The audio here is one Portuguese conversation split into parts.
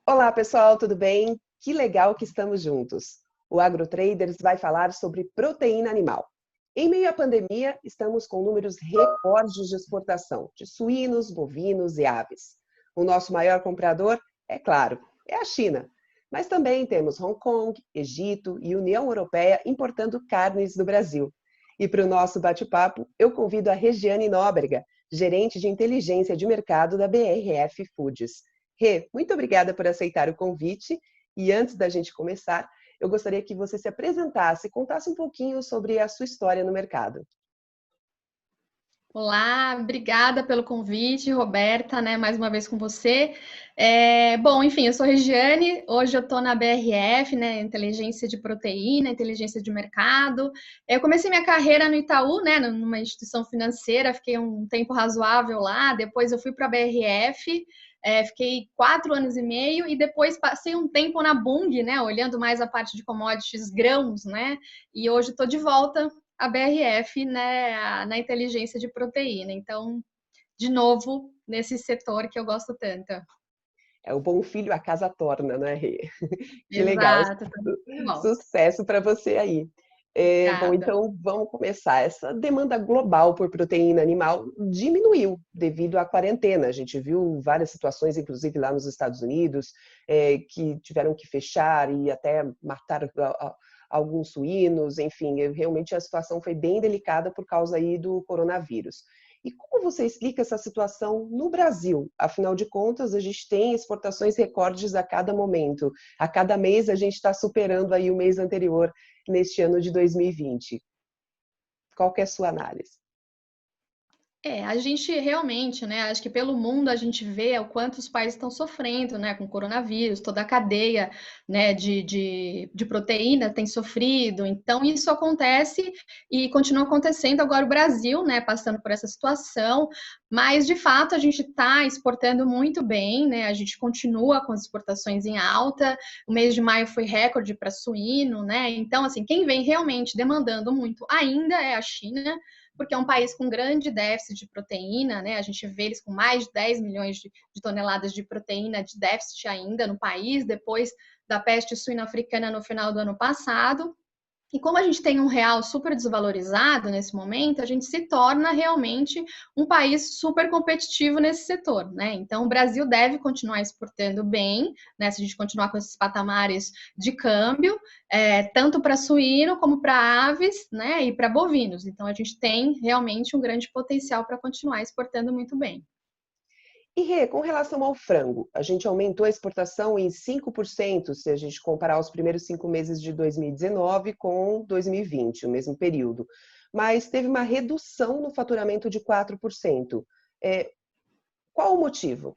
Olá, pessoal, tudo bem? Que legal que estamos juntos. O AgroTraders vai falar sobre proteína animal. Em meio à pandemia, estamos com números recordes de exportação de suínos, bovinos e aves. O nosso maior comprador, é claro, é a China. Mas também temos Hong Kong, Egito e União Europeia importando carnes do Brasil. E para o nosso bate-papo, eu convido a Regiane Nóbrega, gerente de inteligência de mercado da BRF Foods. Rê, muito obrigada por aceitar o convite. E antes da gente começar, eu gostaria que você se apresentasse e contasse um pouquinho sobre a sua história no mercado. Olá, obrigada pelo convite, Roberta, né? Mais uma vez com você. Bom, enfim, eu sou Regiane, hoje eu estou na BRF, né? Inteligência de proteína, inteligência de mercado. Eu comecei minha carreira no Itaú, né? Numa instituição financeira, fiquei um tempo razoável lá, depois eu fui para a BRF. Fiquei 4 anos e meio e depois passei um tempo na Bunge, né? Olhando mais a parte de commodities, grãos, né? E hoje estou de volta a BRF, né, na inteligência de proteína. Então, de novo, nesse setor que eu gosto tanto. É o bom filho a casa torna, né, Rê? Que legal. Exato, tá de volta. Sucesso para você aí. Bom, Obrigada. então vamos começar. Essa demanda global por proteína animal diminuiu devido à quarentena. A gente viu várias situações, inclusive lá nos Estados Unidos, que tiveram que fechar e até matar alguns suínos. Enfim, realmente a situação foi bem delicada por causa aí do coronavírus. E como você explica essa situação no Brasil? Afinal de contas, a gente tem exportações recordes a cada momento. A cada mês a gente está superando aí o mês anterior neste ano de 2020. Qual que é a sua análise? A gente realmente, né, acho que pelo mundo a gente vê o quanto os países estão sofrendo, né, com o coronavírus, toda a cadeia, né, de proteína tem sofrido, então isso acontece e continua acontecendo agora o Brasil, né, passando por essa situação, mas de fato a gente está exportando muito bem, né, a gente continua com as exportações em alta, o mês de maio foi recorde para suíno, né, então assim, quem vem realmente demandando muito ainda é a China, porque é um país com grande déficit de proteína, né? A gente vê eles com mais de 10 milhões de toneladas de proteína de déficit ainda no país, depois da peste suína africana no final do ano passado. E como a gente tem um real super desvalorizado nesse momento, a gente se torna realmente um país super competitivo nesse setor, né? Então, o Brasil deve continuar exportando bem, né? Se a gente continuar com esses patamares de câmbio, tanto para suíno como para aves, né? E para bovinos. Então, a gente tem realmente um grande potencial para continuar exportando muito bem. E, Rê, com relação ao frango, a gente aumentou a exportação em 5% se a gente comparar os primeiros 5 meses de 2019 com 2020, o mesmo período. Mas teve uma redução no faturamento de 4%. Qual o motivo?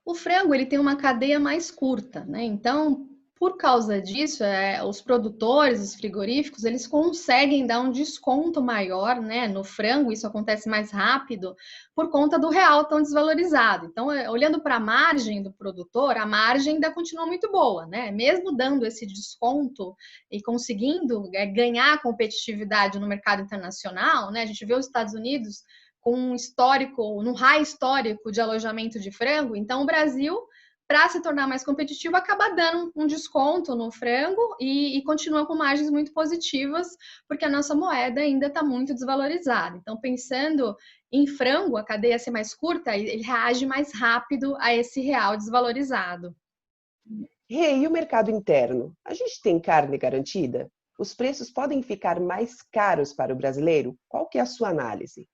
O frango ele tem uma cadeia mais curta, né? Então, por causa disso, os produtores, os frigoríficos, eles conseguem dar um desconto maior, né? No frango, isso acontece mais rápido por conta do real tão desvalorizado. Então, olhando para a margem do produtor, a margem ainda continua muito boa, né? Mesmo dando esse desconto e conseguindo ganhar competitividade no mercado internacional, né? A gente vê os Estados Unidos com um histórico, num high histórico de alojamento de frango, então o Brasil, para se tornar mais competitivo, acaba dando um desconto no frango e continua com margens muito positivas, porque a nossa moeda ainda está muito desvalorizada. Então, pensando em frango, a cadeia ser mais curta, ele reage mais rápido a esse real desvalorizado. E o mercado interno? A gente tem carne garantida? Os preços podem ficar mais caros para o brasileiro? Qual que é a sua análise?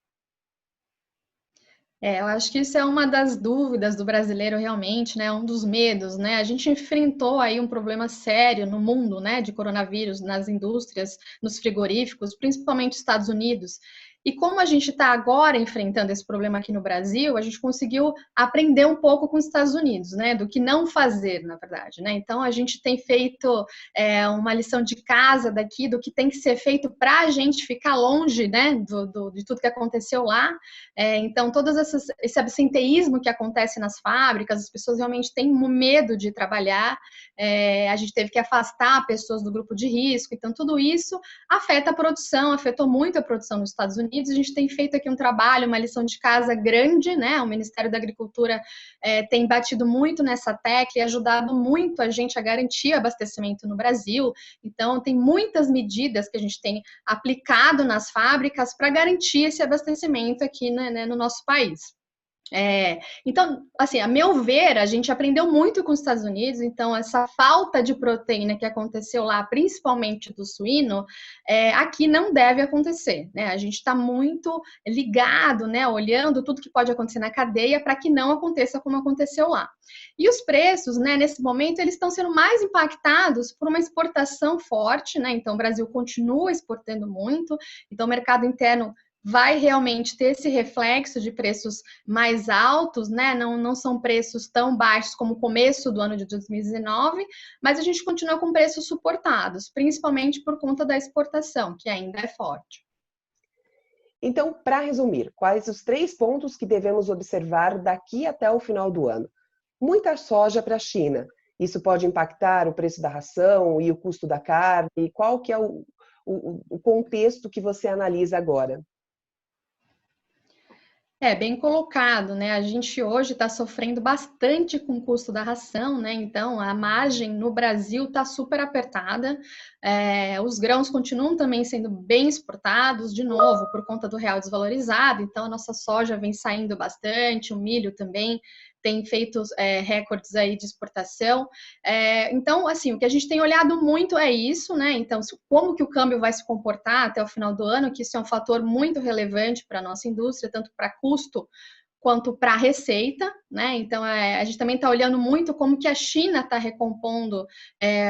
Eu acho que isso é uma das dúvidas do brasileiro realmente, né? Um dos medos, né? A gente enfrentou aí um problema sério no mundo, né? De coronavírus nas indústrias, nos frigoríficos, principalmente nos Estados Unidos. E como a gente está agora enfrentando esse problema aqui no Brasil, a gente conseguiu aprender um pouco com os Estados Unidos, né? Do que não fazer, na verdade, né? Então a gente tem feito uma lição de casa daqui do que tem que ser feito para a gente ficar longe, né? De tudo que aconteceu lá. Então, esse absenteísmo que acontece nas fábricas, as pessoas realmente têm medo de trabalhar, a gente teve que afastar pessoas do grupo de risco, então tudo isso afeta a produção, afetou muito a produção nos Estados Unidos, Unidos, a gente tem feito aqui um trabalho, uma lição de casa grande, né? O Ministério da Agricultura tem batido muito nessa tecla e ajudado muito a gente a garantir abastecimento no Brasil. Então, tem muitas medidas que a gente tem aplicado nas fábricas para garantir esse abastecimento aqui, né, no nosso país. Então, assim, a meu ver, a gente aprendeu muito com os Estados Unidos, então essa falta de proteína que aconteceu lá, principalmente do suíno, aqui não deve acontecer, né? A gente está muito ligado, né, olhando tudo que pode acontecer na cadeia para que não aconteça como aconteceu lá. E os preços, né, nesse momento, eles estão sendo mais impactados por uma exportação forte, né? Então, o Brasil continua exportando muito, então o mercado interno vai realmente ter esse reflexo de preços mais altos, né? Não são preços tão baixos como o começo do ano de 2019, mas a gente continua com preços suportados, principalmente por conta da exportação, que ainda é forte. Então, para resumir, quais os 3 pontos que devemos observar daqui até o final do ano? Muita soja para a China. Isso pode impactar o preço da ração e o custo da carne? Qual que é o contexto que você analisa agora? Bem colocado, né? A gente hoje está sofrendo bastante com o custo da ração, né? Então, a margem no Brasil está super apertada. Os grãos continuam também sendo bem exportados, de novo, por conta do real desvalorizado. Então, a nossa soja vem saindo bastante, o milho também tem feito recordes aí de exportação. Então, assim, o que a gente tem olhado muito é isso, né? Então, como que o câmbio vai se comportar até o final do ano, que isso é um fator muito relevante para a nossa indústria, tanto para custo quanto para a receita, né? Então, a gente também está olhando muito como que a China está recompondo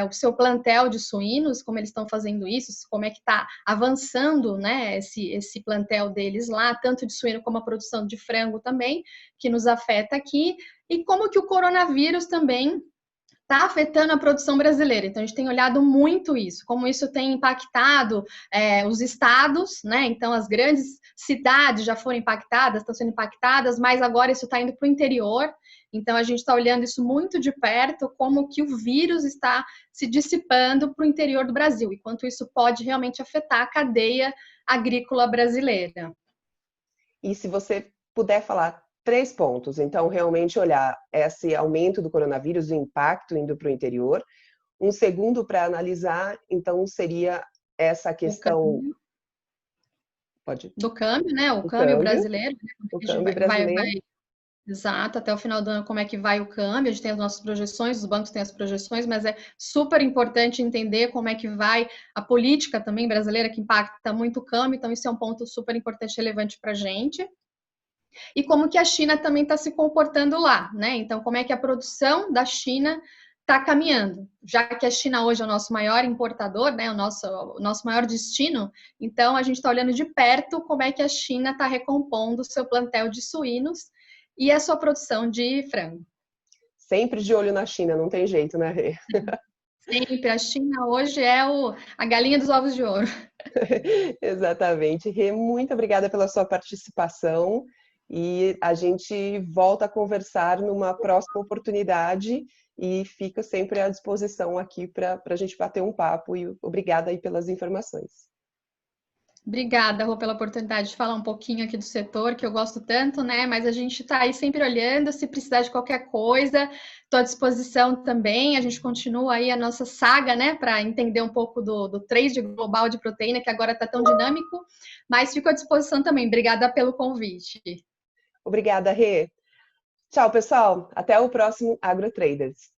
o seu plantel de suínos, como eles estão fazendo isso, como é que está avançando, né, esse plantel deles lá, tanto de suíno como a produção de frango também, que nos afeta aqui, e como que o coronavírus também está afetando a produção brasileira. Então, a gente tem olhado muito isso, como isso tem impactado os estados, né? Então, as grandes cidades já foram impactadas, estão sendo impactadas, mas agora isso está indo para o interior. Então, a gente está olhando isso muito de perto, como que o vírus está se dissipando para o interior do Brasil, e quanto isso pode realmente afetar a cadeia agrícola brasileira. E se você puder falar 3 pontos, então realmente olhar esse aumento do coronavírus, o impacto indo para o interior. Um segundo para analisar, então, seria essa questão... Pode. Do câmbio, né? O câmbio brasileiro. O câmbio brasileiro. Exato, até o final do ano, como é que vai o câmbio? A gente tem as nossas projeções, os bancos têm as projeções, mas é super importante entender como é que vai a política também brasileira, que impacta muito o câmbio, então isso é um ponto super importante e relevante para a gente. E como que a China também está se comportando lá, né? Então, como é que a produção da China está caminhando, já que a China hoje é o nosso maior importador, né, o nosso maior destino, então a gente está olhando de perto como é que a China está recompondo o seu plantel de suínos e a sua produção de frango. Sempre de olho na China, não tem jeito, né, Rê? Sempre. A China hoje é a galinha dos ovos de ouro. Exatamente. Rê, muito obrigada pela sua participação e a gente volta a conversar numa próxima oportunidade e fica sempre à disposição aqui para a gente bater um papo e obrigada aí pelas informações. Obrigada, Rô, pela oportunidade de falar um pouquinho aqui do setor, que eu gosto tanto, né? Mas a gente está aí sempre olhando, se precisar de qualquer coisa, estou à disposição também. A gente continua aí a nossa saga, né? Para entender um pouco do trade global de proteína, que agora está tão dinâmico, mas fico à disposição também. Obrigada pelo convite. Obrigada, Rê. Tchau, pessoal. Até o próximo AgroTraders.